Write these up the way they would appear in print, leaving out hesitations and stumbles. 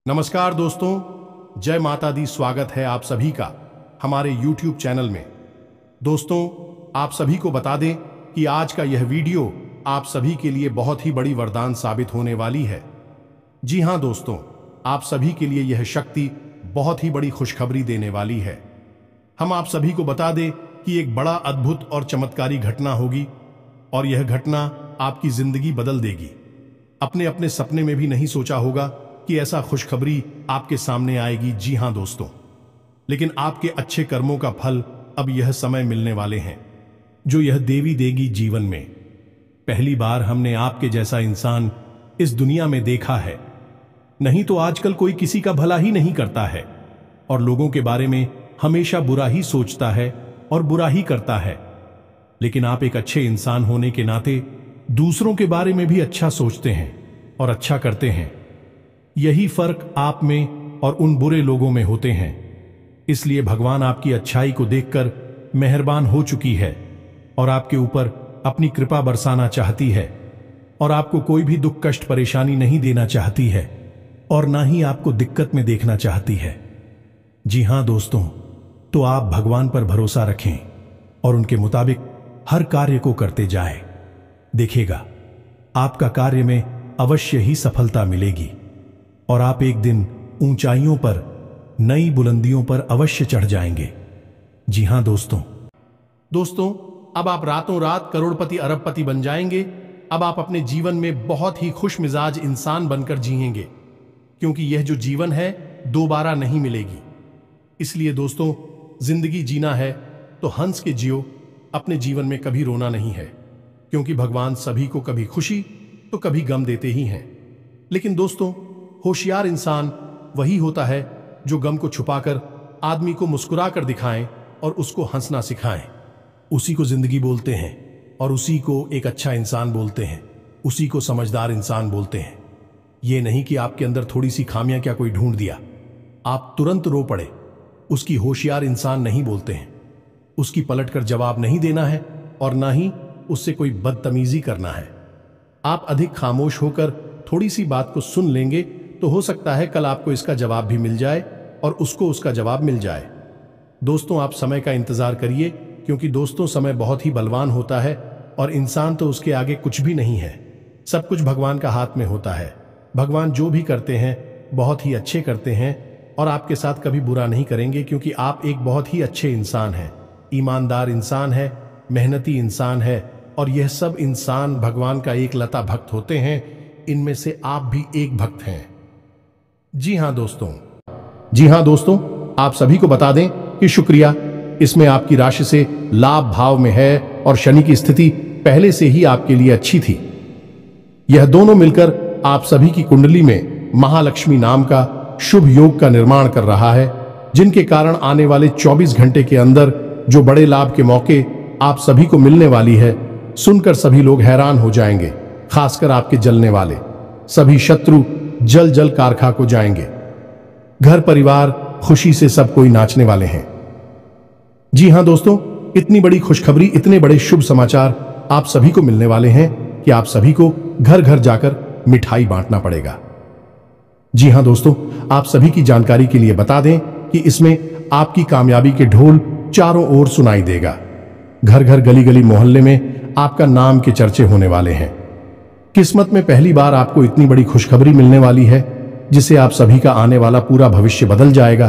नमस्कार दोस्तों, जय माता दी। स्वागत है आप सभी का हमारे YouTube चैनल में। दोस्तों, आप सभी को बता दें कि आज का यह वीडियो आप सभी के लिए बहुत ही बड़ी वरदान साबित होने वाली है। जी हां दोस्तों, आप सभी के लिए यह शक्ति बहुत ही बड़ी खुशखबरी देने वाली है। हम आप सभी को बता दें कि एक बड़ा अद्भुत और चमत्कारी घटना होगी और यह घटना आपकी जिंदगी बदल देगी। अपने अपने सपने में भी नहीं सोचा होगा कि ऐसा खुशखबरी आपके सामने आएगी। जी हां दोस्तों, लेकिन आपके अच्छे कर्मों का फल अब यह समय मिलने वाले हैं जो यह देवी देगी जीवन में। पहली बार हमने आपके जैसा इंसान इस दुनिया में देखा है। नहीं तो आजकल कोई किसी का भला ही नहीं करता है और लोगों के बारे में हमेशा बुरा ही सोचता है और बुरा ही करता है। लेकिन आप एक अच्छे इंसान होने के नाते दूसरों के बारे में भी अच्छा सोचते हैं और अच्छा करते हैं। यही फर्क आप में और उन बुरे लोगों में होते हैं। इसलिए भगवान आपकी अच्छाई को देखकर मेहरबान हो चुकी है और आपके ऊपर अपनी कृपा बरसाना चाहती है और आपको कोई भी दुख कष्ट परेशानी नहीं देना चाहती है और ना ही आपको दिक्कत में देखना चाहती है। जी हां दोस्तों, तो आप भगवान पर भरोसा रखें और उनके मुताबिक हर कार्य को करते जाएं। देखिएगा, आपका कार्य में अवश्य ही सफलता मिलेगी और आप एक दिन ऊंचाइयों पर, नई बुलंदियों पर अवश्य चढ़ जाएंगे। जी हां दोस्तों, अब आप रातों रात करोड़पति अरबपति बन जाएंगे। अब आप अपने जीवन में बहुत ही खुश मिजाज इंसान बनकर जिएंगे, क्योंकि यह जो जीवन है दोबारा नहीं मिलेगी। इसलिए दोस्तों, जिंदगी जीना है तो हंस के जियो। अपने जीवन में कभी रोना नहीं है, क्योंकि भगवान सभी को कभी खुशी तो कभी गम देते ही हैं। लेकिन दोस्तों, होशियार इंसान वही होता है जो गम को छुपाकर आदमी को मुस्कुरा कर दिखाएं और उसको हंसना सिखाएं। उसी को जिंदगी बोलते हैं और उसी को एक अच्छा इंसान बोलते हैं, उसी को समझदार इंसान बोलते हैं। ये नहीं कि आपके अंदर थोड़ी सी खामियां क्या कोई ढूंढ दिया, आप तुरंत रो पड़े। उसकी होशियार इंसान नहीं बोलते हैं। उसकी पलटकर जवाब नहीं देना है और ना ही उससे कोई बदतमीजी करना है। आप अधिक खामोश होकर थोड़ी सी बात को सुन लेंगे तो हो सकता है कल आपको इसका जवाब भी मिल जाए और उसको उसका जवाब मिल जाए। दोस्तों, आप समय का इंतजार करिए, क्योंकि दोस्तों समय बहुत ही बलवान होता है और इंसान तो उसके आगे कुछ भी नहीं है। सब कुछ भगवान का हाथ में होता है। भगवान जो भी करते हैं बहुत ही अच्छे करते हैं और आपके साथ कभी बुरा नहीं करेंगे, क्योंकि आप एक बहुत ही अच्छे इंसान हैं, ईमानदार इंसान है, मेहनती इंसान है और यह सब इंसान भगवान का एक लता भक्त होते हैं। इनमें से आप भी एक भक्त हैं। जी हां दोस्तों, आप सभी को बता दें कि शुक्रिया, इसमें आपकी राशि से लाभ भाव में है और शनि की स्थिति पहले से ही आपके लिए अच्छी थी। यह दोनों मिलकर आप सभी की कुंडली में महालक्ष्मी नाम का शुभ योग का निर्माण कर रहा है, जिनके कारण आने वाले 24 घंटे के अंदर जो बड़े लाभ के मौके आप सभी को मिलने वाली है, सुनकर सभी लोग हैरान हो जाएंगे। खासकर आपके जलने वाले सभी शत्रु जल जल कार खाक हो जाएंगे। घर परिवार खुशी से सब कोई नाचने वाले हैं। जी हां दोस्तों, इतनी बड़ी खुशखबरी, इतने बड़े शुभ समाचार आप सभी को मिलने वाले हैं कि आप सभी को घर घर जाकर मिठाई बांटना पड़ेगा। जी हां दोस्तों, आप सभी की जानकारी के लिए बता दें कि इसमें आपकी कामयाबी के ढोल चारों ओर सुनाई देगा। घर घर गली गली मोहल्ले में आपका नाम के चर्चे होने वाले हैं। किस्मत में पहली बार आपको इतनी बड़ी खुशखबरी मिलने वाली है, जिससे आप सभी का आने वाला पूरा भविष्य बदल जाएगा।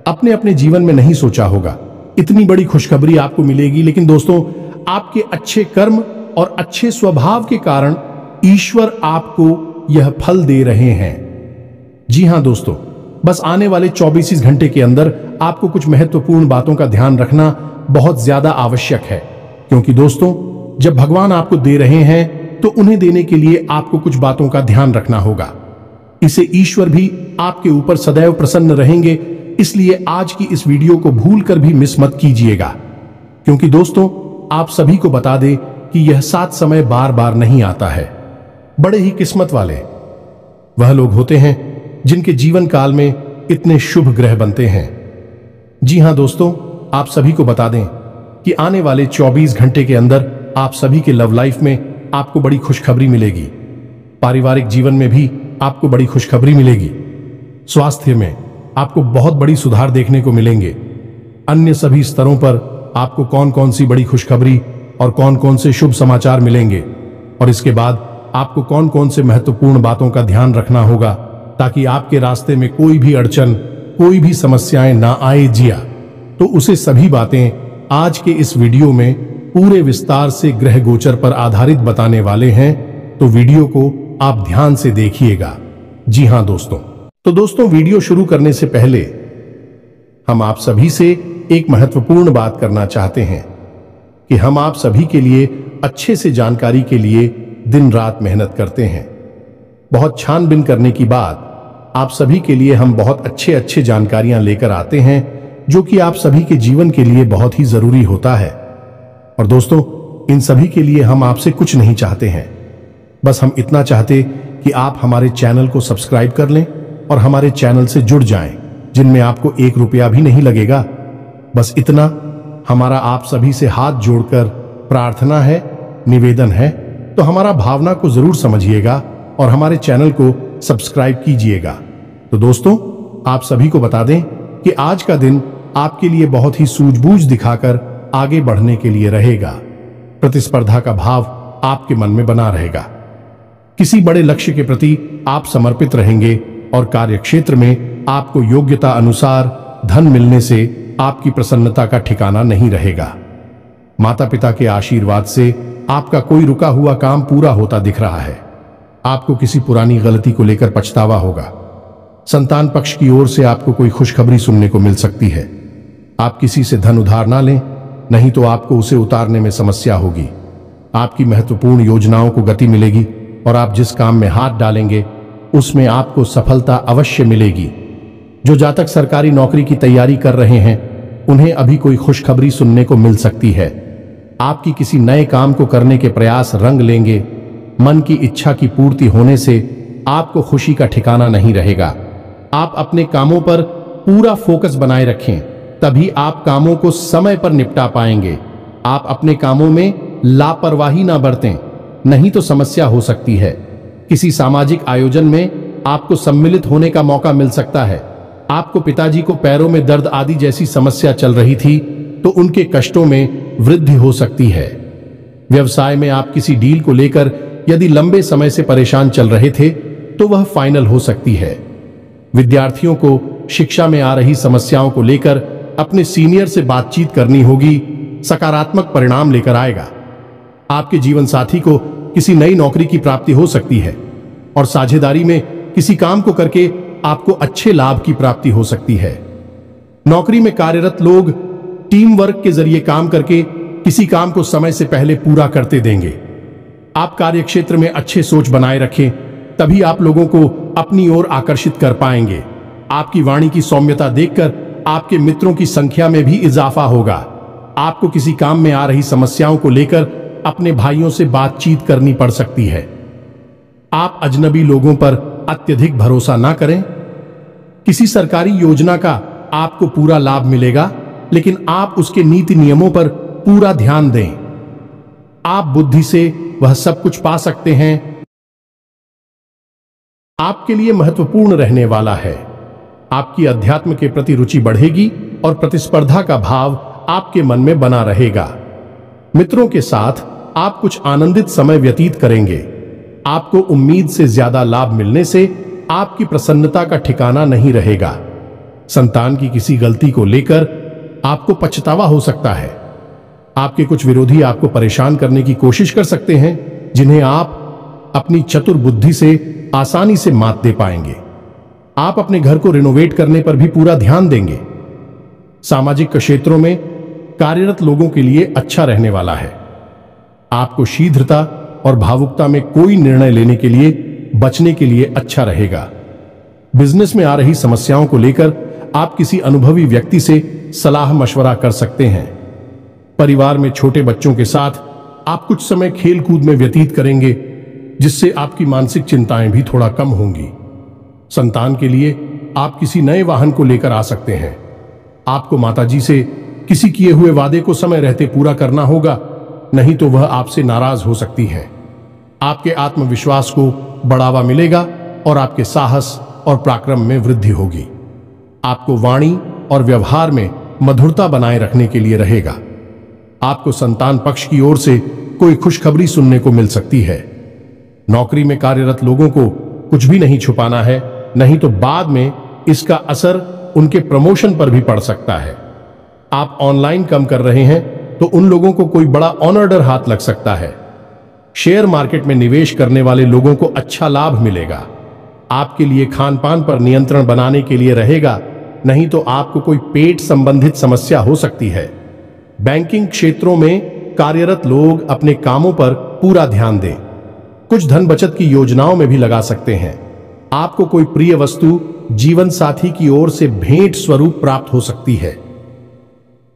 अपने अपने जीवन में नहीं सोचा होगा इतनी बड़ी खुशखबरी आपको मिलेगी, लेकिन दोस्तों, आपके अच्छे कर्म और अच्छे स्वभाव के कारण ईश्वर आपको यह फल दे रहे हैं। जी हां दोस्तों, बस आने वाले 24 घंटे के अंदर आपको कुछ महत्वपूर्ण बातों का ध्यान रखना बहुत ज्यादा आवश्यक है, क्योंकि दोस्तों, जब भगवान आपको दे रहे हैं तो उन्हें देने के लिए आपको कुछ बातों का ध्यान रखना होगा। इसे ईश्वर भी आपके ऊपर सदैव प्रसन्न रहेंगे। इसलिए आज की इस वीडियो को भूलकर भी मिस मत कीजिएगा, क्योंकि दोस्तों, आप सभी को बता दें कि यह साथ समय बार बार नहीं आता है। बड़े ही किस्मत वाले वह लोग होते हैं जिनके जीवन काल में इतने शुभ ग्रह बनते हैं। जी हां दोस्तों, आप सभी को बता दें कि आने वाले 24 घंटे के अंदर आप सभी के लव लाइफ में आपको बड़ी खुशखबरी मिलेगी। पारिवारिक जीवन में भी आपको बड़ी खुशखबरी मिलेगी। स्वास्थ्य में आपको बहुत बड़ी सुधार देखने को मिलेंगे। अन्य सभी स्तरों पर आपको कौन कौन सी बड़ी खुशखबरी और कौन कौन से शुभ समाचार मिलेंगे, और इसके बाद आपको कौन कौन से महत्वपूर्ण बातों का ध्यान रखना होगा ताकि आपके रास्ते में कोई भी अड़चन, कोई भी समस्याएं ना आए जिया। तो उसे सभी बातें आज के इस वीडियो में पूरे विस्तार से ग्रह गोचर पर आधारित बताने वाले हैं, तो वीडियो को आप ध्यान से देखिएगा। जी हां दोस्तों, तो दोस्तों वीडियो शुरू करने से पहले हम आप सभी से एक महत्वपूर्ण बात करना चाहते हैं कि हम आप सभी के लिए अच्छे से जानकारी के लिए दिन रात मेहनत करते हैं। बहुत छानबीन करने के बाद आप सभी के लिए हम बहुत अच्छे जानकारियां लेकर आते हैं जो कि आप सभी के जीवन के लिए बहुत ही जरूरी होता है। और दोस्तों, इन सभी के लिए हम आपसे कुछ नहीं चाहते हैं, बस हम इतना चाहते कि आप हमारे चैनल को सब्सक्राइब कर लें और हमारे चैनल से जुड़ जाएं, जिनमें आपको 1 रुपया भी नहीं लगेगा। बस इतना हमारा आप सभी से हाथ जोड़कर प्रार्थना है, निवेदन है, तो हमारा भावना को जरूर समझिएगा और हमारे चैनल को सब्सक्राइब कीजिएगा। तो दोस्तों, आप सभी को बता दें कि आज का दिन आपके लिए बहुत ही सूझबूझ दिखाकर आगे बढ़ने के लिए रहेगा। प्रतिस्पर्धा का भाव आपके मन में बना रहेगा। किसी बड़े लक्ष्य के प्रति आप समर्पित रहेंगे और कार्यक्षेत्र में आपको योग्यता अनुसार धन मिलने से आपकी प्रसन्नता का ठिकाना नहीं रहेगा। माता पिता के आशीर्वाद से आपका कोई रुका हुआ काम पूरा होता दिख रहा है। आपको किसी पुरानी गलती को लेकर पछतावा होगा। संतान पक्ष की ओर से आपको कोई खुशखबरी सुनने को मिल सकती है। आप किसी से धन उधार ना लें, नहीं तो आपको उसे उतारने में समस्या होगी। आपकी महत्वपूर्ण योजनाओं को गति मिलेगी और आप जिस काम में हाथ डालेंगे उसमें आपको सफलता अवश्य मिलेगी। जो जातक सरकारी नौकरी की तैयारी कर रहे हैं उन्हें अभी कोई खुशखबरी सुनने को मिल सकती है। आपकी किसी नए काम को करने के प्रयास रंग लेंगे। मन की इच्छा की पूर्ति होने से आपको खुशी का ठिकाना नहीं रहेगा। आप अपने कामों पर पूरा फोकस बनाए रखें, तभी आप कामों को समय पर निपटा पाएंगे। आप अपने कामों में लापरवाही ना बरतें, नहीं तो समस्या हो सकती है। किसी सामाजिक आयोजन में आपको सम्मिलित होने का मौका मिल सकता है। आपको पिताजी को पैरों में दर्द आदि जैसी समस्या चल रही थी तो उनके कष्टों में वृद्धि हो सकती है। व्यवसाय में आप किसी डील को लेकर यदि लंबे समय से परेशान चल रहे थे तो वह फाइनल हो सकती है। विद्यार्थियों को शिक्षा में आ रही समस्याओं को लेकर अपने सीनियर से बातचीत करनी होगी, सकारात्मक परिणाम लेकर आएगा। आपके जीवन साथी को किसी नई नौकरी की प्राप्ति हो सकती है और साझेदारी में किसी काम को करके आपको अच्छे लाभ की प्राप्ति हो सकती है। नौकरी में कार्यरत लोग टीम वर्क के जरिए काम करके किसी काम को समय से पहले पूरा करते देंगे। आप कार्यक्षेत्र में अच्छे सोच बनाए रखें, तभी आप लोगों को अपनी ओर आकर्षित कर पाएंगे। आपकी वाणी की सौम्यता देखकर आपके मित्रों की संख्या में भी इजाफा होगा। आपको किसी काम में आ रही समस्याओं को लेकर अपने भाइयों से बातचीत करनी पड़ सकती है। आप अजनबी लोगों पर अत्यधिक भरोसा ना करें। किसी सरकारी योजना का आपको पूरा लाभ मिलेगा, लेकिन आप उसके नीति नियमों पर पूरा ध्यान दें। आप बुद्धि से वह सब कुछ पा सकते हैं। आपके लिए महत्वपूर्ण रहने वाला है। आपकी अध्यात्म के प्रति रुचि बढ़ेगी और प्रतिस्पर्धा का भाव आपके मन में बना रहेगा। मित्रों के साथ आप कुछ आनंदित समय व्यतीत करेंगे। आपको उम्मीद से ज्यादा लाभ मिलने से आपकी प्रसन्नता का ठिकाना नहीं रहेगा। संतान की किसी गलती को लेकर आपको पछतावा हो सकता है। आपके कुछ विरोधी आपको परेशान करने की कोशिश कर सकते हैं, जिन्हें आप अपनी चतुर बुद्धि से आसानी से मात दे पाएंगे। आप अपने घर को रिनोवेट करने पर भी पूरा ध्यान देंगे। सामाजिक क्षेत्रों में कार्यरत लोगों के लिए अच्छा रहने वाला है। आपको शीघ्रता और भावुकता में कोई निर्णय लेने के लिए बचने के लिए अच्छा रहेगा। बिजनेस में आ रही समस्याओं को लेकर आप किसी अनुभवी व्यक्ति से सलाह मशवरा कर सकते हैं। परिवार में छोटे बच्चों के साथ आप कुछ समय खेल कूद में व्यतीत करेंगे, जिससे आपकी मानसिक चिंताएं भी थोड़ा कम होंगी। संतान के लिए आप किसी नए वाहन को लेकर आ सकते हैं। आपको माताजी से किसी किए हुए वादे को समय रहते पूरा करना होगा, नहीं तो वह आपसे नाराज हो सकती है। आपके आत्मविश्वास को बढ़ावा मिलेगा और आपके साहस और पराक्रम में वृद्धि होगी। आपको वाणी और व्यवहार में मधुरता बनाए रखने के लिए रहेगा। आपको संतान पक्ष की ओर से कोई खुशखबरी सुनने को मिल सकती है। नौकरी में कार्यरत लोगों को कुछ भी नहीं छुपाना है, नहीं तो बाद में इसका असर उनके प्रमोशन पर भी पड़ सकता है। आप ऑनलाइन काम कर रहे हैं तो उन लोगों को कोई बड़ा ऑर्डर हाथ लग सकता है। शेयर मार्केट में निवेश करने वाले लोगों को अच्छा लाभ मिलेगा। आपके लिए खान पान पर नियंत्रण बनाने के लिए रहेगा, नहीं तो आपको कोई पेट संबंधित समस्या हो सकती है। बैंकिंग क्षेत्रों में कार्यरत लोग अपने कामों पर पूरा ध्यान दें। कुछ धन बचत की योजनाओं में भी लगा सकते हैं। आपको कोई प्रिय वस्तु जीवन साथी की ओर से भेंट स्वरूप प्राप्त हो सकती है।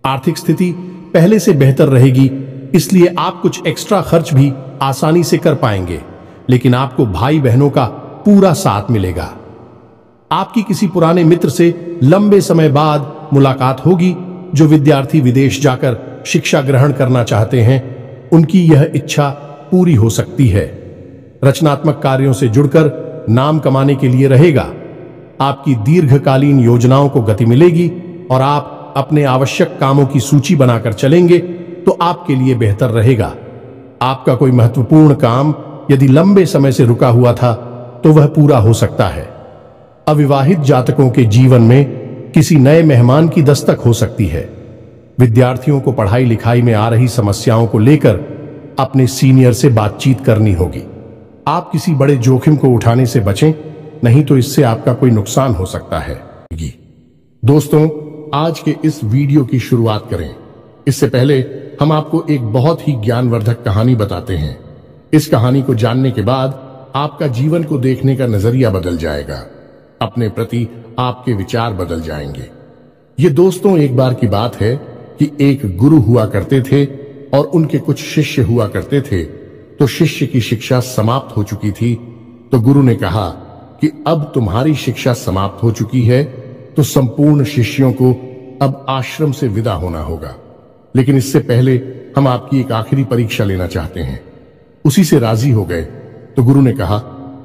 आर्थिक स्थिति पहले से बेहतर रहेगी, इसलिए आप कुछ एक्स्ट्रा खर्च भी आसानी से कर पाएंगे, लेकिन आपको भाई बहनों का पूरा साथ मिलेगा। आपकी किसी पुराने मित्र से लंबे समय बाद मुलाकात होगी। जो विद्यार्थी विदेश जाकर शिक्षा ग्रहण करना चाहते हैं, उनकी यह इच्छा पूरी हो सकती है। रचनात्मक कार्यों से जुड़कर नाम कमाने के लिए रहेगा। आपकी दीर्घकालीन योजनाओं को गति मिलेगी और आप अपने आवश्यक कामों की सूची बनाकर चलेंगे तो आपके लिए बेहतर रहेगा। आपका कोई महत्वपूर्ण काम यदि लंबे समय से रुका हुआ था तो वह पूरा हो सकता है। अविवाहित जातकों के जीवन में किसी नए मेहमान की दस्तक हो सकती है। विद्यार्थियों को पढ़ाई लिखाई में आ रही समस्याओं को लेकर अपने सीनियर से बातचीत करनी होगी। आप किसी बड़े जोखिम को उठाने से बचें, नहीं तो इससे आपका कोई नुकसान हो सकता है। दोस्तों, आज के इस वीडियो की शुरुआत करें इससे पहले हम आपको एक बहुत ही ज्ञानवर्धक कहानी बताते हैं। इस कहानी को जानने के बाद आपका जीवन को देखने का नजरिया बदल जाएगा। अपने प्रति आपके विचार बदल जाएंगे। ये दोस्तों, एक बार की बात है कि एक गुरु हुआ करते थे और उनके कुछ शिष्य हुआ करते थे। तो शिष्य की शिक्षा समाप्त हो चुकी थी, तो गुरु ने कहा कि अब तुम्हारी शिक्षा समाप्त हो चुकी है, तो संपूर्ण शिष्यों को अब आश्रम से विदा होना होगा। लेकिन इससे पहले हम आपकी एक आखिरी परीक्षा लेना चाहते हैं। उसी से राजी हो गए तो गुरु ने कहा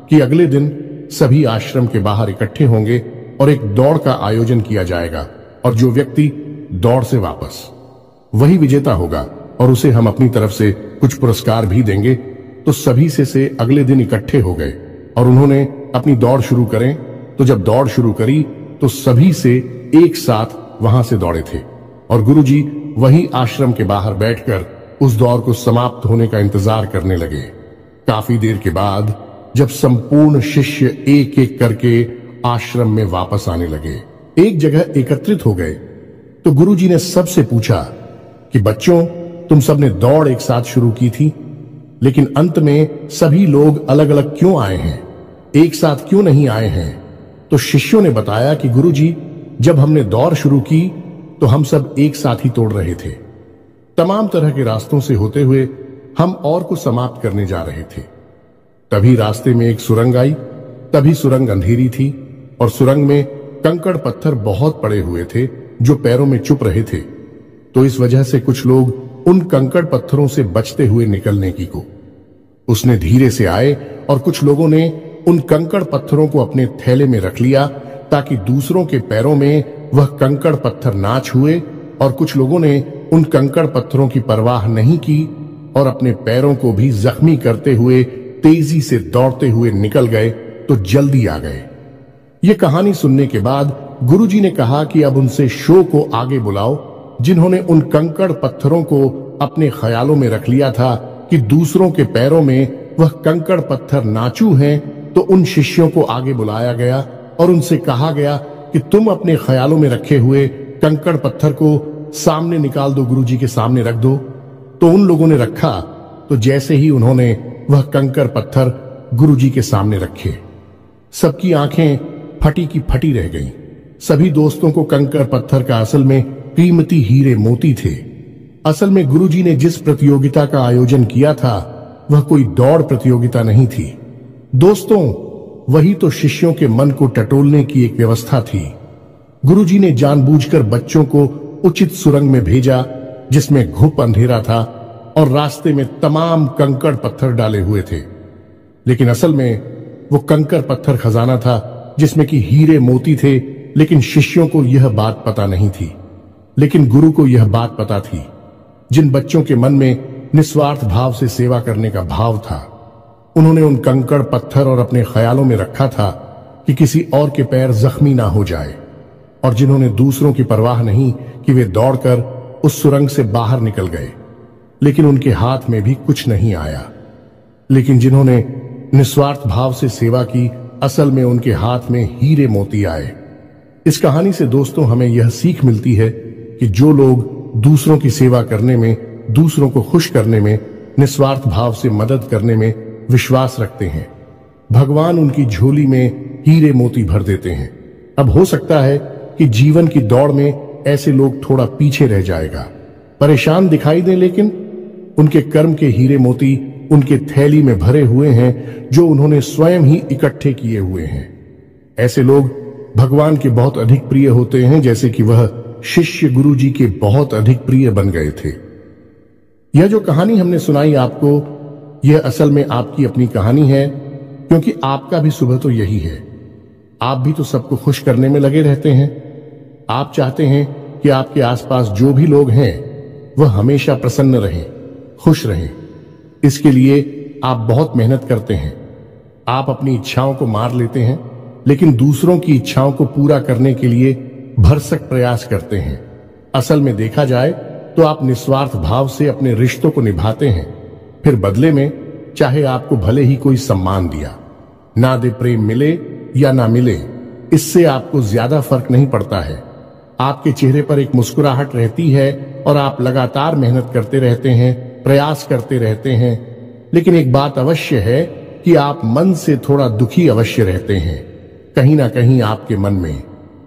कि अगले दिन सभी आश्रम के बाहर इकट्ठे होंगे और एक दौड़ का आयोजन किया जाएगा, और जो व्यक्ति दौड़ से वापस, वही विजेता होगा और उसे हम अपनी तरफ से कुछ पुरस्कार भी देंगे। तो सभी से अगले दिन इकट्ठे हो गए और उन्होंने अपनी दौड़ शुरू करें। तो जब दौड़ शुरू करी तो सभी से एक साथ वहां से दौड़े थे और गुरुजी वही आश्रम के बाहर बैठकर उस दौड़ को समाप्त होने का इंतजार करने लगे। काफी देर के बाद जब संपूर्ण शिष्य एक एक करके आश्रम में वापस आने लगे, एक जगह एकत्रित हो गए, तो गुरुजी ने सबसे पूछा कि बच्चों, तुम सबने दौड़ एक साथ शुरू की थी, लेकिन अंत में सभी लोग अलग अलग क्यों आए हैं, एक साथ क्यों नहीं आए हैं? तो शिष्यों ने बताया कि गुरुजी, जब हमने दौड़ शुरू की तो हम सब एक साथ ही तोड़ रहे थे। तमाम तरह के रास्तों से होते हुए हम और को समाप्त करने जा रहे थे। तभी रास्ते में एक सुरंग आई। तभी सुरंग अंधेरी थी और सुरंग में कंकड़ पत्थर बहुत पड़े हुए थे जो पैरों में चुप रहे थे। तो इस वजह से कुछ लोग उन कंकड़ पत्थरों से बचते हुए निकलने की को उसने धीरे से आए और कुछ लोगों ने उन कंकड़ पत्थरों को अपने थैले में रख लिया ताकि दूसरों के पैरों में वह कंकड़ पत्थर ना छुए, और कुछ लोगों ने उन कंकड़ पत्थरों की परवाह नहीं की और अपने पैरों को भी जख्मी करते हुए तेजी से दौड़ते हुए निकल गए तो जल्दी आ गए। ये कहानी सुनने के बाद गुरुजी ने कहा कि अब उनसे शो को आगे बुलाओ, जिन्होंने उन कंकड़ पत्थरों को अपने ख्यालों में रख लिया था कि दूसरों के पैरों में वह कंकड़ पत्थर नाचू हैं। तो उन शिष्यों को आगे बुलाया गया और उनसे कहा गया कि तुम अपने ख्यालों में रखे हुए कंकड़ पत्थर को सामने निकाल दो, गुरुजी के सामने रख दो। तो उन लोगों ने रखा। तो जैसे ही उन्होंने वह कंकड़ पत्थर गुरुजी के सामने रखे, सबकी आंखें फटी की फटी रह गईं। सभी दोस्तों को कंकड़ पत्थर का असल में कीमती हीरे मोती थे। असल में गुरुजी ने जिस प्रतियोगिता का आयोजन किया था वह कोई दौड़ प्रतियोगिता नहीं थी दोस्तों, वही तो शिष्यों के मन को टटोलने की एक व्यवस्था थी। गुरुजी ने जानबूझकर बच्चों को उचित सुरंग में भेजा जिसमें घुप अंधेरा था और रास्ते में तमाम कंकड़ पत्थर डाले हुए थे, लेकिन असल में वो कंकड़ पत्थर खजाना था जिसमें कि हीरे मोती थे, लेकिन शिष्यों को यह बात पता नहीं थी। लेकिन गुरु को यह बात पता थी। जिन बच्चों के मन में निस्वार्थ भाव से सेवा करने का भाव था, उन्होंने उन कंकड़ पत्थर और अपने ख्यालों में रखा था कि किसी और के पैर जख्मी ना हो जाए, और जिन्होंने दूसरों की परवाह नहीं कि वे दौड़कर उस सुरंग से बाहर निकल गए, लेकिन उनके हाथ में भी कुछ नहीं आया। लेकिन जिन्होंने निस्वार्थ भाव से सेवा की, असल में उनके हाथ में हीरे मोती आए। इस कहानी से दोस्तों हमें यह सीख मिलती है कि जो लोग दूसरों की सेवा करने में, दूसरों को खुश करने में, निस्वार्थ भाव से मदद करने में विश्वास रखते हैं, भगवान उनकी झोली में हीरे मोती भर देते हैं। अब हो सकता है कि जीवन की दौड़ में ऐसे लोग थोड़ा पीछे रह जाएगा, परेशान दिखाई दें, लेकिन उनके कर्म के हीरे मोती उनके थैली में भरे हुए हैं, जो उन्होंने स्वयं ही इकट्ठे किए हुए हैं। ऐसे लोग भगवान के बहुत अधिक प्रिय होते हैं, जैसे कि वह शिष्य गुरु जी के बहुत अधिक प्रिय बन गए थे। यह जो कहानी हमने सुनाई आपको, यह असल में आपकी अपनी कहानी है, क्योंकि आपका भी सुबह तो यही है। आप भी तो सबको खुश करने में लगे रहते हैं। आप चाहते हैं कि आपके आसपास जो भी लोग हैं वह हमेशा प्रसन्न रहें, खुश रहें। इसके लिए आप बहुत मेहनत करते हैं। आप अपनी इच्छाओं को मार लेते हैं, लेकिन दूसरों की इच्छाओं को पूरा करने के लिए भरसक प्रयास करते हैं। असल में देखा जाए तो आप निस्वार्थ भाव से अपने रिश्तों को निभाते हैं, फिर बदले में चाहे आपको भले ही कोई सम्मान दिया ना दे, प्रेम मिले या ना मिले, इससे आपको ज्यादा फर्क नहीं पड़ता है। आपके चेहरे पर एक मुस्कुराहट रहती है और आप लगातार मेहनत करते रहते हैं, प्रयास करते रहते हैं। लेकिन एक बात अवश्य है कि आप मन से थोड़ा दुखी अवश्य रहते हैं। कहीं ना कहीं आपके मन में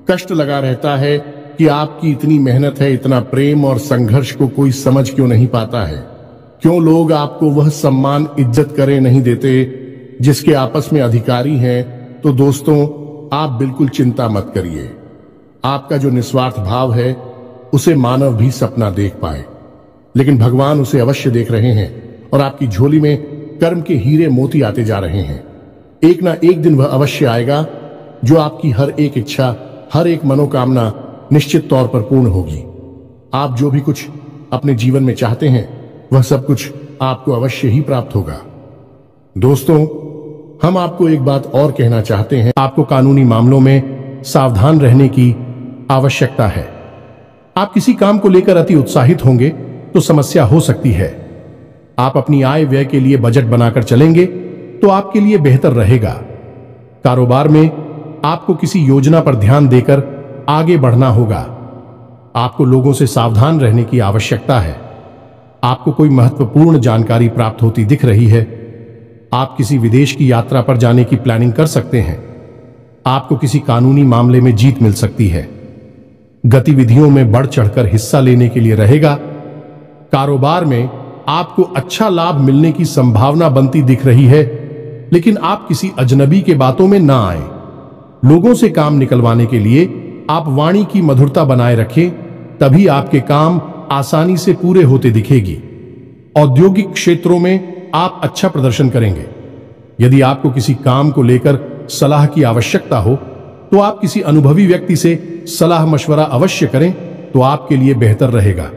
कष्ट लगा रहता है कि आपकी इतनी मेहनत है, इतना प्रेम और संघर्ष को कोई समझ क्यों नहीं पाता है। क्यों लोग आपको वह सम्मान, इज्जत करे नहीं देते जिसके आपस में अधिकारी हैं। तो दोस्तों, आप बिल्कुल चिंता मत करिए। आपका जो निस्वार्थ भाव है उसे मानव भी सपना देख पाए, लेकिन भगवान उसे अवश्य देख रहे हैं और आपकी झोली में कर्म के हीरे मोती आते जा रहे हैं। एक ना एक दिन वह अवश्य आएगा जो आपकी हर एक इच्छा, हर एक मनोकामना निश्चित तौर पर पूर्ण होगी। आप जो भी कुछ अपने जीवन में चाहते हैं वह सब कुछ आपको अवश्य ही प्राप्त होगा। दोस्तों, हम आपको एक बात और कहना चाहते हैं। आपको कानूनी मामलों में सावधान रहने की आवश्यकता है। आप किसी काम को लेकर अति उत्साहित होंगे तो समस्या हो सकती है। आप अपनी आय व्यय के लिए बजट बनाकर चलेंगे तो आपके लिए बेहतर रहेगा। कारोबार में आपको किसी योजना पर ध्यान देकर आगे बढ़ना होगा। आपको लोगों से सावधान रहने की आवश्यकता है। आपको कोई महत्वपूर्ण जानकारी प्राप्त होती दिख रही है। आप किसी विदेश की यात्रा पर जाने की प्लानिंग कर सकते हैं। आपको किसी कानूनी मामले में जीत मिल सकती है। गतिविधियों में बढ़ चढ़कर हिस्सा लेने के लिए रहेगा। कारोबार में आपको अच्छा लाभ मिलने की संभावना बनती दिख रही है, लेकिन आप किसी अजनबी के बातों में ना आए। लोगों से काम निकलवाने के लिए आप वाणी की मधुरता बनाए रखें, तभी आपके काम आसानी से पूरे होते दिखेगी। औद्योगिक क्षेत्रों में आप अच्छा प्रदर्शन करेंगे। यदि आपको किसी काम को लेकर सलाह की आवश्यकता हो तो आप किसी अनुभवी व्यक्ति से सलाह मशवरा अवश्य करें, तो आपके लिए बेहतर रहेगा।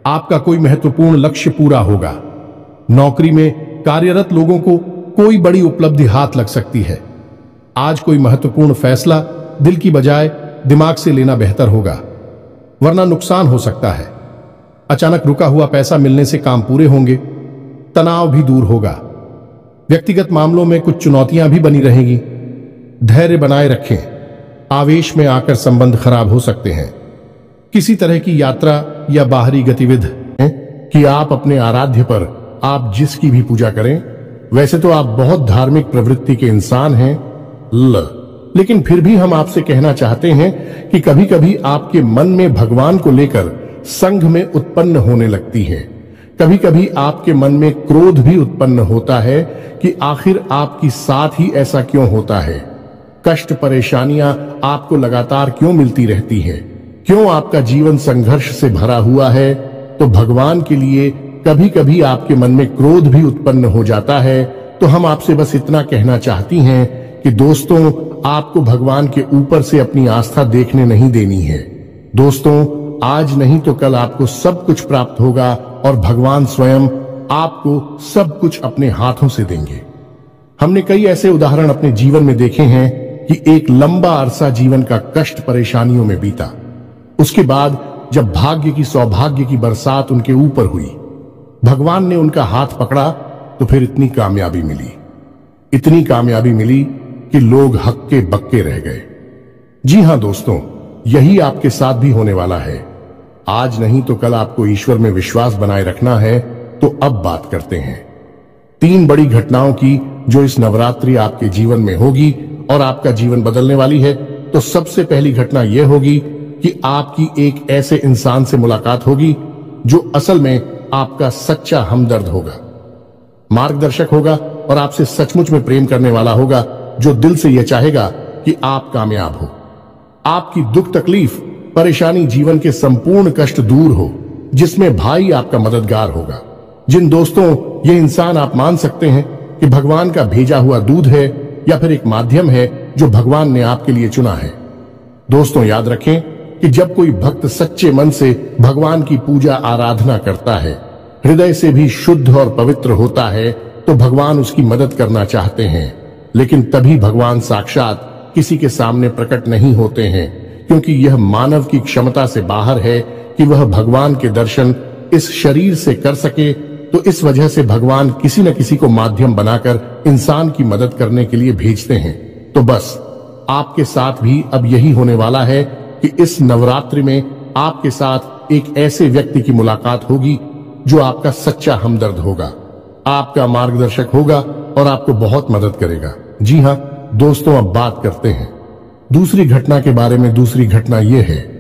आपका कोई महत्वपूर्ण लक्ष्य पूरा होगा। नौकरी में कार्यरत लोगों को कोई बड़ी उपलब्धि हाथ लग सकती है। आज कोई महत्वपूर्ण फैसला दिल की बजाय दिमाग से लेना बेहतर होगा, वरना नुकसान हो सकता है। अचानक रुका हुआ पैसा मिलने से काम पूरे होंगे, तनाव भी दूर होगा। व्यक्तिगत मामलों में कुछ चुनौतियां भी बनी रहेंगी। धैर्य बनाए रखें, आवेश में आकर संबंध खराब हो सकते हैं। किसी तरह की यात्रा या बाहरी गतिविधि है कि आप अपने आराध्य पर आप जिसकी भी पूजा करें। वैसे तो आप बहुत धार्मिक प्रवृत्ति के इंसान हैं, लेकिन फिर भी हम आपसे कहना चाहते हैं कि कभी कभी आपके मन में भगवान को लेकर संघ में उत्पन्न होने लगती है। कभी कभी आपके मन में क्रोध भी उत्पन्न होता है कि आखिर आपकी साथ ही ऐसा क्यों होता है। कष्ट, परेशानियां आपको लगातार क्यों मिलती रहती हैं? क्यों आपका जीवन संघर्ष से भरा हुआ है? तो भगवान के लिए कभी कभी आपके मन में क्रोध भी उत्पन्न हो जाता है। तो हम आपसे बस इतना कहना चाहती हैं कि दोस्तों, आपको भगवान के ऊपर से अपनी आस्था देखने नहीं देनी है। दोस्तों, आज नहीं तो कल आपको सब कुछ प्राप्त होगा और भगवान स्वयं आपको सब कुछ अपने हाथों से देंगे। हमने कई ऐसे उदाहरण अपने जीवन में देखे हैं कि एक लंबा अरसा जीवन का कष्ट परेशानियों में बीता। उसके बाद जब भाग्य की सौभाग्य की बरसात उनके ऊपर हुई, भगवान ने उनका हाथ पकड़ा तो फिर इतनी कामयाबी मिली कि लोग हक्के बक्के रह गए। जी हां दोस्तों, यही आपके साथ भी होने वाला है। आज नहीं तो कल आपको ईश्वर में विश्वास बनाए रखना है। तो अब बात करते हैं 3 बड़ी घटनाओं की जो इस नवरात्रि आपके जीवन में होगी और आपका जीवन बदलने वाली है। तो सबसे पहली घटना यह होगी कि आपकी एक ऐसे इंसान से मुलाकात होगी जो असल में आपका सच्चा हमदर्द होगा, मार्गदर्शक होगा और आपसे सचमुच में प्रेम करने वाला होगा, जो दिल से यह चाहेगा कि आप कामयाब हो, आपकी दुख तकलीफ परेशानी जीवन के संपूर्ण कष्ट दूर हो, जिसमें भाई आपका मददगार होगा। जिन दोस्तों ये इंसान आप मान सकते हैं कि भगवान का भेजा हुआ दूध है या फिर एक माध्यम है जो भगवान ने आपके लिए चुना है। दोस्तों, याद रखें कि जब कोई भक्त सच्चे मन से भगवान की पूजा आराधना करता है, हृदय से भी शुद्ध और पवित्र होता है, तो भगवान उसकी मदद करना चाहते हैं। लेकिन तभी भगवान साक्षात किसी के सामने प्रकट नहीं होते हैं, क्योंकि यह मानव की क्षमता से बाहर है कि वह भगवान के दर्शन इस शरीर से कर सके। तो इस वजह से भगवान किसी न किसी को माध्यम बनाकर इंसान की मदद करने के लिए भेजते हैं। तो बस आपके साथ भी अब यही होने वाला है कि इस नवरात्रि में आपके साथ एक ऐसे व्यक्ति की मुलाकात होगी जो आपका सच्चा हमदर्द होगा, आपका मार्गदर्शक होगा और आपको बहुत मदद करेगा। जी हां दोस्तों, अब बात करते हैं दूसरी घटना के बारे में। दूसरी घटना यह है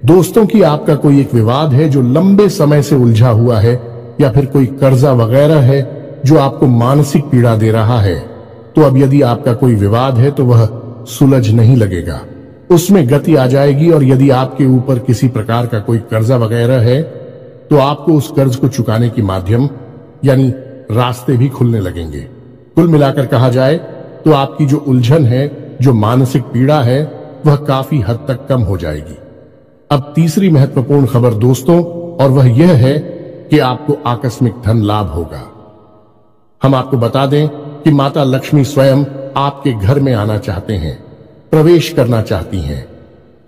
दोस्तों कि आपका कोई एक विवाद है जो लंबे समय से उलझा हुआ है, या फिर कोई कर्जा वगैरह है जो आपको मानसिक पीड़ा दे रहा है। तो अब यदि आपका कोई विवाद है तो वह सुलझ नहीं लगेगा, उसमें गति आ जाएगी। और यदि आपके ऊपर किसी प्रकार का कोई कर्जा वगैरह है तो आपको उस कर्ज को चुकाने की माध्यम यानी रास्ते भी खुलने लगेंगे। कुल मिलाकर कहा जाए तो आपकी जो उलझन है, जो मानसिक पीड़ा है, वह काफी हद तक कम हो जाएगी। अब तीसरी महत्वपूर्ण खबर दोस्तों, और वह यह है कि आपको आकस्मिक धन लाभ होगा। हम आपको बता दें कि माता लक्ष्मी स्वयं आपके घर में आना चाहते हैं, प्रवेश करना चाहती हैं।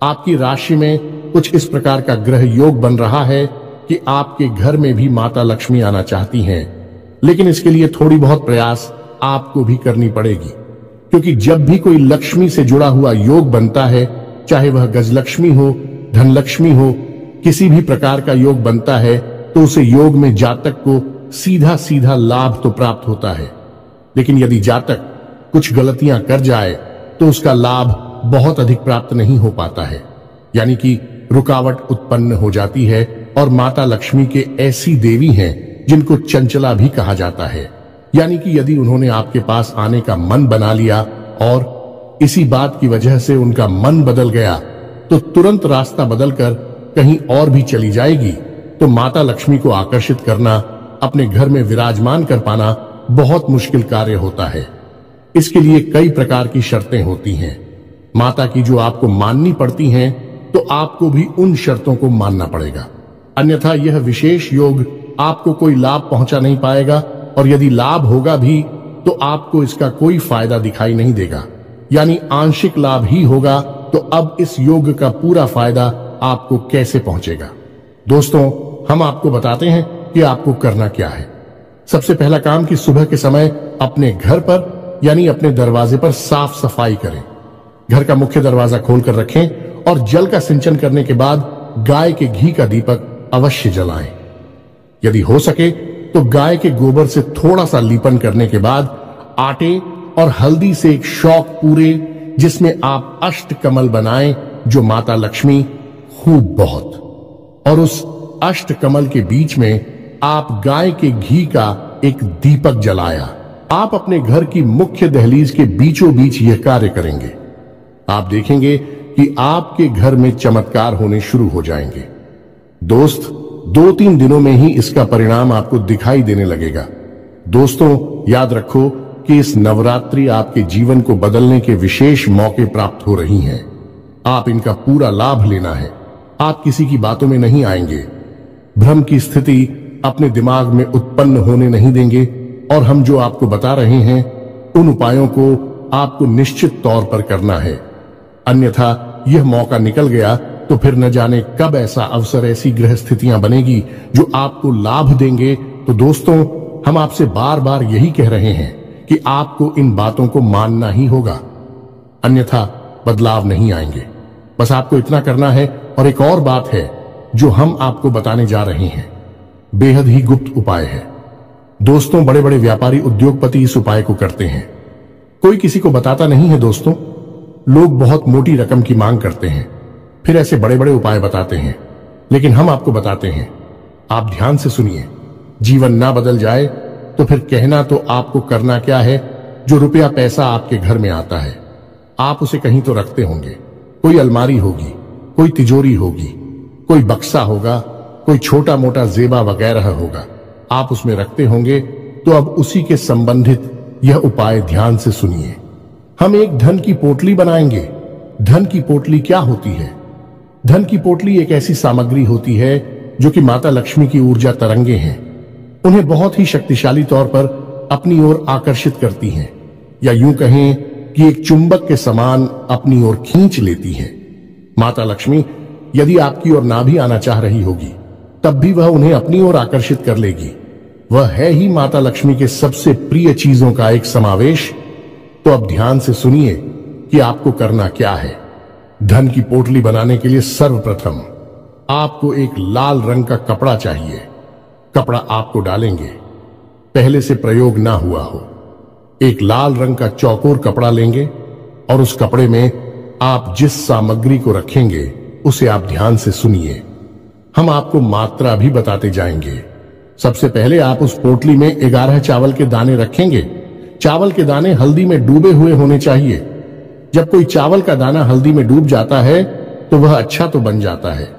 आपकी राशि में कुछ इस प्रकार का ग्रह योग बन रहा है कि आपके घर में भी माता लक्ष्मी आना चाहती हैं। लेकिन इसके लिए थोड़ी बहुत प्रयास आपको भी करनी पड़ेगी, क्योंकि जब भी कोई लक्ष्मी से जुड़ा हुआ योग बनता है, चाहे वह गजलक्ष्मी हो, धनलक्ष्मी हो, किसी भी प्रकार का योग बनता है, तो उसे योग में जातक को सीधा सीधा लाभ तो प्राप्त होता है। लेकिन यदि जातक कुछ गलतियां कर जाए तो उसका लाभ बहुत अधिक प्राप्त नहीं हो पाता है, यानी कि रुकावट उत्पन्न हो जाती है। और माता लक्ष्मी के ऐसी देवी हैं जिनको चंचला भी कहा जाता है, यानी कि यदि उन्होंने आपके पास आने का मन बना लिया और इसी बात की वजह से उनका मन बदल गया, तो तुरंत रास्ता बदलकर कहीं और भी चली जाएगी। तो माता लक्ष्मी को आकर्षित करना, अपने घर में विराजमान कर पाना बहुत मुश्किल कार्य होता है। इसके लिए कई प्रकार की शर्तें होती हैं माता की, जो आपको माननी पड़ती हैं। तो आपको भी उन शर्तों को मानना पड़ेगा, अन्यथा यह विशेष योग आपको कोई लाभ पहुंचा नहीं पाएगा। और यदि लाभ होगा भी तो आपको इसका कोई फायदा दिखाई नहीं देगा, यानी आंशिक लाभ ही होगा। तो अब इस योग का पूरा फायदा आपको कैसे पहुंचेगा? दोस्तों, हम आपको बताते हैं कि आपको करना क्या है। सबसे पहला काम कि सुबह के समय अपने घर पर यानी अपने दरवाजे पर साफ सफाई करें। घर का मुख्य दरवाजा खोलकर रखें और जल का सिंचन करने के बाद गाय के घी का दीपक अवश्य जलाएं। यदि हो सके तो गाय के गोबर से थोड़ा सा लीपन करने के बाद आटे और हल्दी से एक शौक पूरे, जिसमें आप अष्टकमल बनाएं, जो माता लक्ष्मी खूब बहुत। और उस अष्टकमल के बीच में आप गाय के घी का एक दीपक जलाया। आप अपने घर की मुख्य दहलीज के बीचों बीच यह कार्य करेंगे। आप देखेंगे कि आपके घर में चमत्कार होने शुरू हो जाएंगे। दोस्त, 2-3 दिनों में ही इसका परिणाम आपको दिखाई देने लगेगा। दोस्तों, याद रखो कि इस नवरात्रि आपके जीवन को बदलने के विशेष मौके प्राप्त हो रही हैं। आप इनका पूरा लाभ लेना है। आप किसी की बातों में नहीं आएंगे, भ्रम की स्थिति अपने दिमाग में उत्पन्न होने नहीं देंगे, और हम जो आपको बता रहे हैं उन उपायों को आपको निश्चित तौर पर करना है। अन्यथा यह मौका निकल गया तो फिर न जाने कब ऐसा अवसर, ऐसी ग्रह स्थितियां बनेगी जो आपको लाभ देंगे। तो दोस्तों, हम आपसे बार बार यही कह रहे हैं कि आपको इन बातों को मानना ही होगा, अन्यथा बदलाव नहीं आएंगे। बस आपको इतना करना है। और एक और बात है जो हम आपको बताने जा रहे हैं, बेहद ही गुप्त उपाय है। दोस्तों, बड़े बड़े व्यापारी, उद्योगपति इस उपाय को करते हैं, कोई किसी को बताता नहीं है। दोस्तों, लोग बहुत मोटी रकम की मांग करते हैं, फिर ऐसे बड़े बड़े उपाय बताते हैं, लेकिन हम आपको बताते हैं। आप ध्यान से सुनिए। जीवन ना बदल जाए तो फिर कहना तो आपको करना क्या है। जो रुपया पैसा आपके घर में आता है, आप उसे कहीं तो रखते होंगे। कोई अलमारी होगी, कोई तिजोरी होगी, कोई बक्सा होगा, कोई छोटा मोटा जेबा वगैरह होगा, आप उसमें रखते होंगे। तो अब उसी के संबंधित यह उपाय ध्यान से सुनिए। हम एक धन की पोटली बनाएंगे। धन की पोटली क्या होती है? धन की पोटली एक ऐसी सामग्री होती है जो कि माता लक्ष्मी की ऊर्जा तरंगे हैं। उन्हें बहुत ही शक्तिशाली तौर पर अपनी ओर आकर्षित करती हैं, या यूं कहें कि एक चुंबक के समान अपनी ओर खींच लेती हैं। माता लक्ष्मी यदि आपकी ओर ना भी आना चाह रही होगी, तब भी वह उन्हें अपनी ओर आकर्षित कर लेगी। वह है ही माता लक्ष्मी के सबसे प्रिय चीजों का एक समावेश। तो अब ध्यान से सुनिए कि आपको करना क्या है। धन की पोटली बनाने के लिए सर्वप्रथम आपको एक लाल रंग का कपड़ा चाहिए। कपड़ा आपको डालेंगे, पहले से प्रयोग ना हुआ हो। एक लाल रंग का चौकोर कपड़ा लेंगे और उस कपड़े में आप जिस सामग्री को रखेंगे उसे आप ध्यान से सुनिए। हम आपको मात्रा भी बताते जाएंगे। सबसे पहले आप उस पोटली में 11 चावल के दाने रखेंगे। चावल के दाने हल्दी में डूबे हुए होने चाहिए। जब कोई चावल का दाना हल्दी में डूब जाता है तो वह अच्छा तो बन जाता है।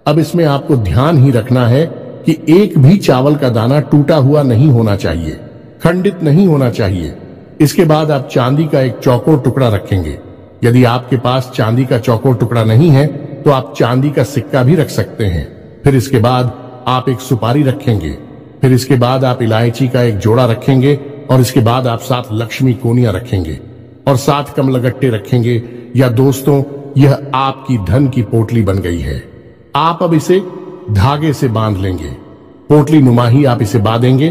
अब इसमें आपको ध्यान ही रखना है कि एक भी चावल का दाना टूटा हुआ नहीं होना चाहिए, खंडित नहीं होना चाहिए। इसके बाद आप चांदी का एक चौकोर टुकड़ा रखेंगे। यदि आपके पास चांदी का चौकोर टुकड़ा नहीं है तो आप चांदी का सिक्का भी रख सकते हैं। फिर इसके बाद आप एक सुपारी रखेंगे। फिर इसके बाद आप इलायची का एक जोड़ा रखेंगे, और इसके बाद आप 7 लक्ष्मी कोनियां रखेंगे और 7 कमलगट्टे रखेंगे। या दोस्तों, यह आपकी धन की पोटली बन गई है। आप अब इसे धागे से बांध लेंगे। पोटली नुमा ही आप इसे बांधेंगे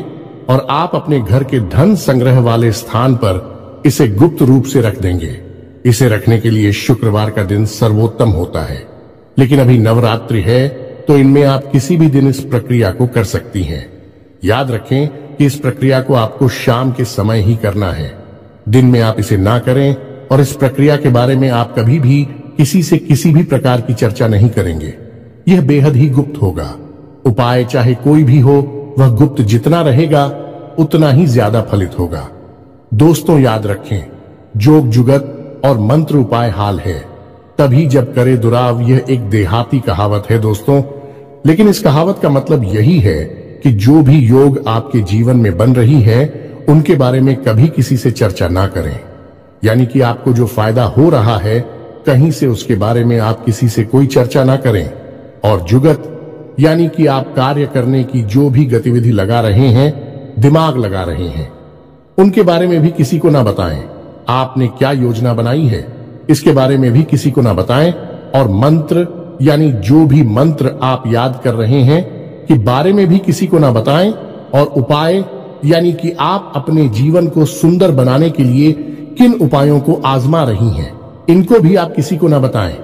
और आप अपने घर के धन संग्रह वाले स्थान पर इसे गुप्त रूप से रख देंगे। इसे रखने के लिए शुक्रवार का दिन सर्वोत्तम होता है, लेकिन अभी नवरात्रि है तो इनमें आप किसी भी दिन इस प्रक्रिया को कर सकती हैं। याद रखें कि इस प्रक्रिया को आपको शाम के समय ही करना है, दिन में आप इसे ना करें। और इस प्रक्रिया के बारे में आप कभी भी किसी से किसी भी प्रकार की चर्चा नहीं करेंगे। यह बेहद ही गुप्त होगा। उपाय चाहे कोई भी हो, वह गुप्त जितना रहेगा उतना ही ज्यादा फलित होगा। दोस्तों, याद रखें, जोग जुगत और मंत्र उपाय हाल है, तभी जब करे दुराव। यह एक देहाती कहावत है दोस्तों, लेकिन इस कहावत का मतलब यही है कि जो भी योग आपके जीवन में बन रही है उनके बारे में कभी किसी से चर्चा ना करें। यानी कि आपको जो फायदा हो रहा है कहीं से उसके बारे में आप किसी से कोई चर्चा ना करें। और जुगत यानी कि आप कार्य करने की जो भी गतिविधि लगा रहे हैं, दिमाग लगा रहे हैं, उनके बारे में भी किसी को ना बताएं। आपने क्या योजना बनाई है इसके बारे में भी किसी को ना बताएं। और मंत्र यानी जो भी मंत्र आप याद कर रहे हैं कि बारे में भी किसी को ना बताएं। और उपाय यानी कि आप अपने जीवन को सुंदर बनाने के लिए किन उपायों को आजमा रही हैं, इनको भी आप किसी को ना बताएं।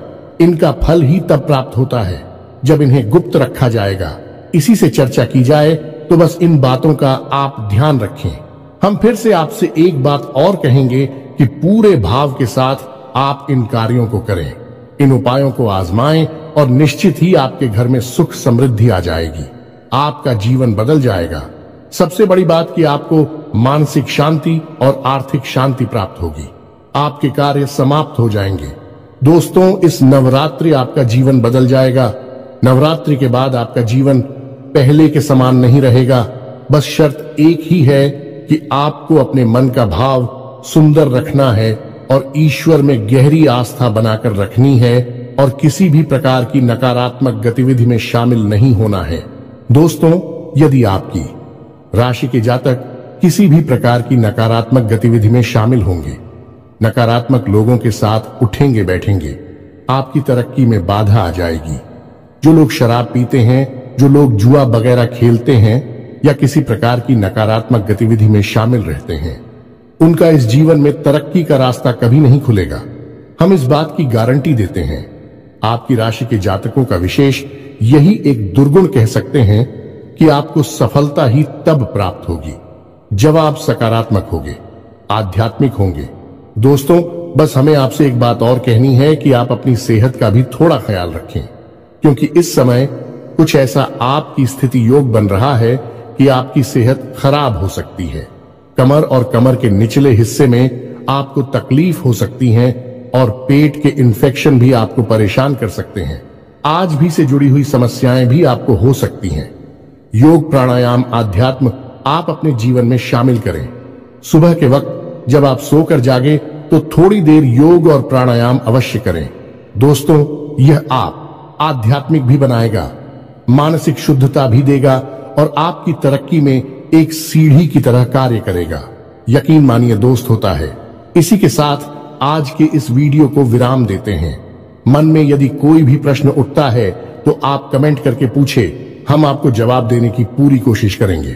इनका फल ही तब प्राप्त होता है जब इन्हें गुप्त रखा जाएगा, इसी से चर्चा की जाए। तो बस इन बातों का आप ध्यान रखें। हम फिर से आपसे एक बात और कहेंगे कि पूरे भाव के साथ आप इन कार्यों को करें, इन उपायों को आजमाएं और निश्चित ही आपके घर में सुख समृद्धि आ जाएगी। आपका जीवन बदल जाएगा। सबसे बड़ी बात कि आपको मानसिक शांति और आर्थिक शांति प्राप्त होगी। आपके कार्य समाप्त हो जाएंगे। दोस्तों, इस नवरात्रि आपका जीवन बदल जाएगा। नवरात्रि के बाद आपका जीवन पहले के समान नहीं रहेगा। बस शर्त एक ही है कि आपको अपने मन का भाव सुंदर रखना है और ईश्वर में गहरी आस्था बनाकर रखनी है और किसी भी प्रकार की नकारात्मक गतिविधि में शामिल नहीं होना है। दोस्तों, यदि आपकी राशि के जातक किसी भी प्रकार की नकारात्मक गतिविधि में शामिल होंगे, नकारात्मक लोगों के साथ उठेंगे बैठेंगे, आपकी तरक्की में बाधा आ जाएगी। जो लोग शराब पीते हैं, जो लोग जुआ वगैरह खेलते हैं या किसी प्रकार की नकारात्मक गतिविधि में शामिल रहते हैं, उनका इस जीवन में तरक्की का रास्ता कभी नहीं खुलेगा। हम इस बात की गारंटी देते हैं। आपकी राशि के जातकों का विशेष यही एक दुर्गुण कह सकते हैं कि आपको सफलता ही तब प्राप्त होगी जब आप सकारात्मक होंगे, आध्यात्मिक होंगे। दोस्तों, बस हमें आपसे एक बात और कहनी है कि आप अपनी सेहत का भी थोड़ा ख्याल रखें, क्योंकि इस समय कुछ ऐसा आपकी स्थिति योग बन रहा है कि आपकी सेहत खराब हो सकती है। कमर और कमर के निचले हिस्से में आपको तकलीफ हो सकती है और पेट के इन्फेक्शन भी आपको परेशान कर सकते हैं। आज भी से जुड़ी हुई समस्याएं भी आपको हो सकती हैं। योग, प्राणायाम, आध्यात्म आप अपने जीवन में शामिल करें। सुबह के वक्त जब आप सोकर जागे तो थोड़ी देर योग और प्राणायाम अवश्य करें। दोस्तों, यह आप आध्यात्मिक भी बनाएगा, मानसिक शुद्धता भी देगा और आपकी तरक्की में एक सीढ़ी की तरह कार्य करेगा। यकीन मानिए दोस्त, होता है। इसी के साथ आज के इस वीडियो को विराम देते हैं। मन में यदि कोई भी प्रश्न उठता है तो आप कमेंट करके पूछे, हम आपको जवाब देने की पूरी कोशिश करेंगे।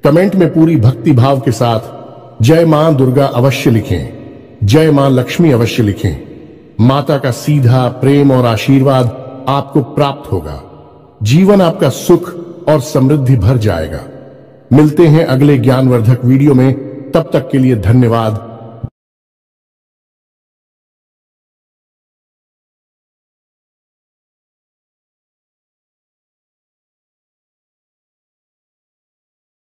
कमेंट में पूरी भक्ति भाव के साथ जय मां दुर्गा अवश्य लिखें, जय मां लक्ष्मी अवश्य लिखें। माता का सीधा प्रेम और आशीर्वाद आपको प्राप्त होगा। जीवन आपका सुख और समृद्धि भर जाएगा। मिलते हैं अगले ज्ञानवर्धक वीडियो में। तब तक के लिए धन्यवाद।